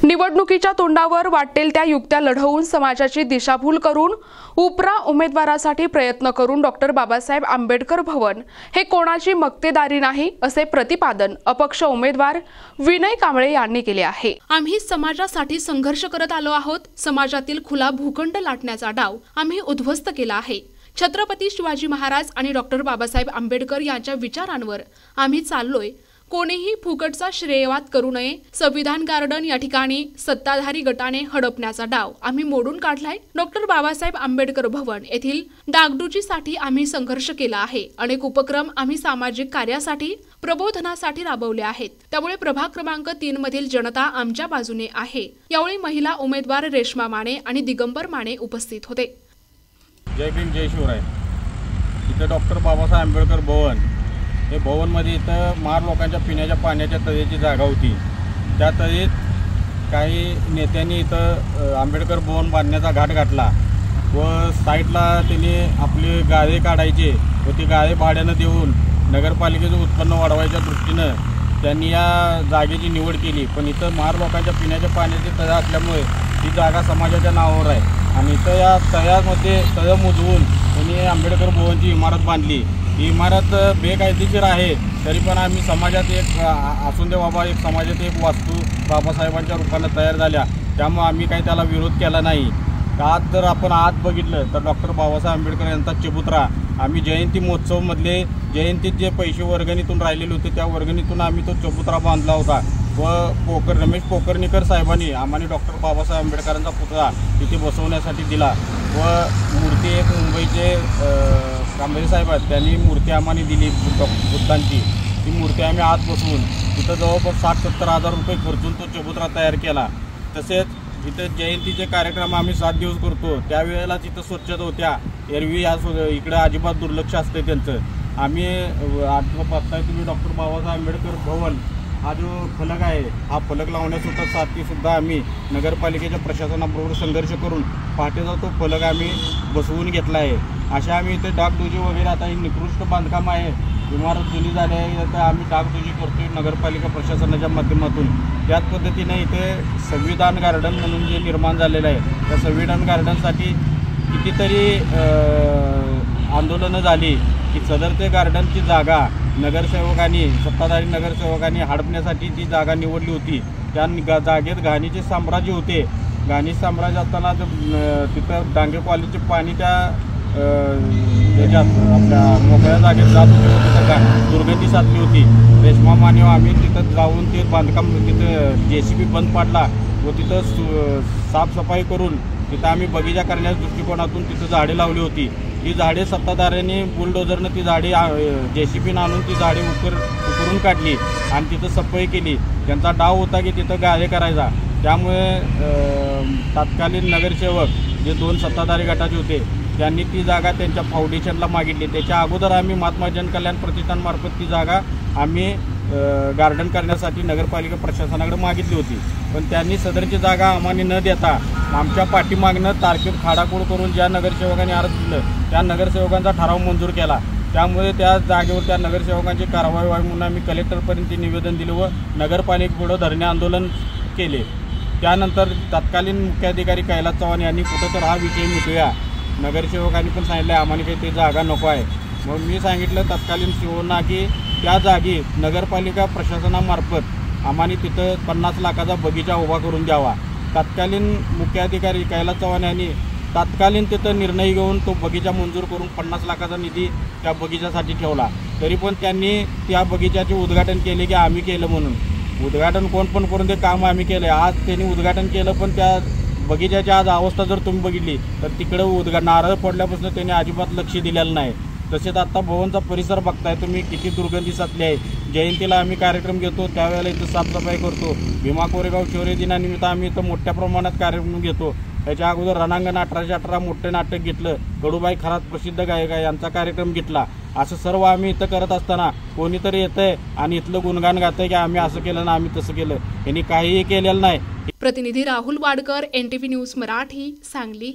निवडणुकीच्या तोंडावर वाटेल त्या युक्त्या लढवून समाजाची दिशाभूल करून उपरा उमेदवारासाठी प्रयत्न करून डॉक्टर बाबासाहेब आंबेडकर भवन हे कोणाची मक्तेदारी नाही असे प्रतिपादन अपक्ष उमेदवार विनय कांबळे यांनी केले आहे। आम्ही समाजासाठी संघर्ष करत आलो आहोत। समाजातील खुला भूखंड लाटण्याचा डाव आम्ही उद्ध्वस्त केला आहे। छत्रपती शिवाजी महाराज आणि डॉक्टर बाबासाहेब आंबेडकर यांच्या विचारांवर आम्ही चाललोय। कोणीही फुकटचा श्रेयवाद करू नये। संविधान गार्डन या ठिकाणी सत्ताधारी गटाने हडपण्याचा डाव आम्ही मोडून काढलाय। डॉक्टर बाबासाहेब आंबेडकर भवन येथील डागडुजीसाठी आम्ही संघर्ष केला आहे। अनेक उपक्रम आम्ही सामाजिक कार्यासाठी प्रबोधनासाठी राबवले आहेत। त्यामुळे प्रभाग क्रमांक 3 मधील जनता आमच्या बाजूने आहे। यावेळी महिला उमेदवार रेश्मा माने आणि दिगंबर माने उपस्थित होते। जय भीम जय शिवराय। इथे डॉक्टर बाबासाहेब आंबेडकर भवन हे भवनमध्ये इथं महार लोकांच्या पिण्याच्या पाण्याच्या तळ्याची जागा होती। त्या तळ्यात काही नेत्यांनी इथं आंबेडकर भवन बांधण्याचा घाट घातला व साईडला त्यांनी आपले गाळे काढायचे व ती गाळे भाड्यानं देऊन नगरपालिकेचं उत्पन्न वाढवायच्या दृष्टीनं त्यांनी या जागेची निवड केली। पण इथं महार लोकांच्या पिण्याच्या पाण्याचे तळं असल्यामुळे ही जागा समाजाच्या नावावर आहे आणि इथं या तळ्यामध्ये तळं मुजवून त्यांनी आंबेडकर भवनची इमारत बांधली। ही इमारत बेकायदेशीर आहे, तरी पण आम्ही समाजात एक असून दे बाबा, एक समाजात एक वास्तू बाबासाहेबांच्या रूपानं तयार झाल्या, त्यामुळे आम्ही काही त्याला विरोध केला नाही। आज जर आपण आत बघितलं तर डॉक्टर बाबासाहेब आंबेडकर यांचा चबुतरा आम्ही जयंती महोत्सवमधले जयंतीत जे पैसे वर्गणीतून राहिलेले होते त्या वर्गणीतून आम्ही तो चबुतरा बांधला होता व रमेश पोकर्णीकर साहेबांनी आम्हाला डॉक्टर बाबासाहेब आंबेडकरांचा पुतळा तिथे बसवण्यासाठी दिला व मूर्ती एक मुंबईचे कांबळे साहेब आहेत त्यांनी मूर्ती आम्हाला दिली बुद्धांची। ती मूर्ती आम्ही आत बसवून तिथं जवळपास 60-70 हजार रुपये खर्चून तो चबुतरा तयार केला। तसेच इथं जयंतीचे कार्यक्रम आम्ही 7 दिवस करतो, त्यावेळेला तिथं स्वच्छता होत्या। एरवी या इकडं अजिबात दुर्लक्ष असते त्यांचं। आम्ही आज पाहताय तुम्ही डॉक्टर बाबासाहेब आंबेडकर भवन हा जो फलक आहे हा फलक लावण्यासाठी सुद्धा आम्ही नगरपालिकेच्या प्रशासनाबरोबर संघर्ष करून पहाटेचा तो फलक आम्ही बसवून घेतला आहे। अशा आम्ही इथे डागडुजी वगैरे आता ही निकृष्ट बांधकाम आहे, इमारत जुनी झाली आहे, तर आम्ही डागडुजी करतोय नगरपालिका प्रशासनाच्या माध्यमातून। त्याच पद्धतीने इथे संविधान गार्डन म्हणून जे निर्माण झालेलं आहे त्या संविधान गार्डनसाठी कितीतरी आंदोलनं झाली की सदरचे गार्डनची जागा नगरसेवकांनी सत्ताधारी नगरसेवकांनी हडपण्यासाठी ती जागा निवडली होती। त्या जागेत घाणीचे साम्राज्य होते। घाणी साम्राज्य असताना तिथं डांगे कॉलेजचे पाणी त्या त्याच्यात आपल्या मोकळ्या जागेत जात होते, तिथं दुर्गंधी साचली होती। रेश्मा माने आम्ही तिथं जाऊन ते बांधकाम तिथं JCB बंद पाडला व तिथं साफसफाई करून तिथं आम्ही बगीचा करण्याच्या दृष्टिकोनातून तिथं झाडे लावली होती। ही झाडे सत्ताधाऱ्यांनी बुलडोझरनं ती झाडे JCB आणून ती झाडे उकरून काढली आणि तिथं सफाई केली। त्यांचा डाव होता की तिथं गाळे करायचा, त्यामुळे तत्कालीन नगरसेवक जे 2 सत्ताधारी गटाचे होते त्यांनी ती जागा त्यांच्या फाउंडेशनला मागितली। त्याच्या अगोदर आम्ही महात्मा जनकल्याण प्रतिष्ठानमार्फत ती जागा आम्ही गार्डन करण्यासाठी नगरपालिका प्रशासनाकडे मागितली होती, पण त्यांनी सदरची जागा आम्हाला न देता आमच्या पाठीमागनं तारखेत खाडाखोड करून ज्या नगरसेवकांनी अर्ज दिलं त्या नगरसेवकांचा ठराव मंजूर केला। त्यामुळे त्या जागेवर त्या नगरसेवकांची कारवाई व्हावी म्हणून आम्ही कलेक्टरपर्यंत निवेदन दिलं व नगरपालिकेपुढं धरणे आंदोलन केले। त्यानंतर तत्कालीन मुख्याधिकारी कैलास चव्हाण यांनी कुठं तर हा विषय मिटूया, नगरसेवकांनी पण सांगितलं आम्हाला काही ते जागा नको आहे। मग मी सांगितलं तत्कालीन शिवना की त्या जागी नगरपालिका प्रशासनामार्फत आम्हाला तिथं 50 लाखाचा बगीचा उभा करून द्यावा। तत्कालीन मुख्याधिकारी कैलास चव्हाण यांनी तात्कालीन तिथं निर्णय घेऊन तो बगीचा मंजूर करून 50 लाखाचा निधी त्या बगीच्यासाठी ठेवला। तरी पण त्यांनी त्या बगीच्याचे उद्घाटन केले की आम्ही केलं म्हणून। उद्घाटन कोण पण करून ते काम आम्ही केलं। आज त्यांनी उद्घाटन केलं पण त्या बगीच्याची आज अवस्था जर तुम्ही बघितली तर तिकडं नारळ फोडल्यापासून त्यांनी अजिबात लक्ष दिलेलं नाही। तसेच आता भवनचा परिसर बघताय तुम्ही किती दुर्गंधी साचली आहे। जयंतीला आम्ही कार्यक्रम घेतो त्यावेळेला इथं साफसफाई करतो। भीमा कोरेगाव शौर्य दिनानिमित्त आम्ही इथं मोठ्या प्रमाणात कार्यक्रम घेतो। त्याच्या अगोदर रणांगण 1818 मोठे नाटक घेतलं, कडूबाई खरात प्रसिद्ध गायिका यांचा कार्यक्रम घेतला। असं सर्व आम्ही इथं करत असताना कोणीतरी येतंय आणि इथलं गुणगान गातंय की आम्ही असं केलं ना आम्ही तसं केलं, यांनी काहीही केलेलं नाही। प्रतिनिधी राहुल वाडकर, NTV न्यूज मराठी, सांगली।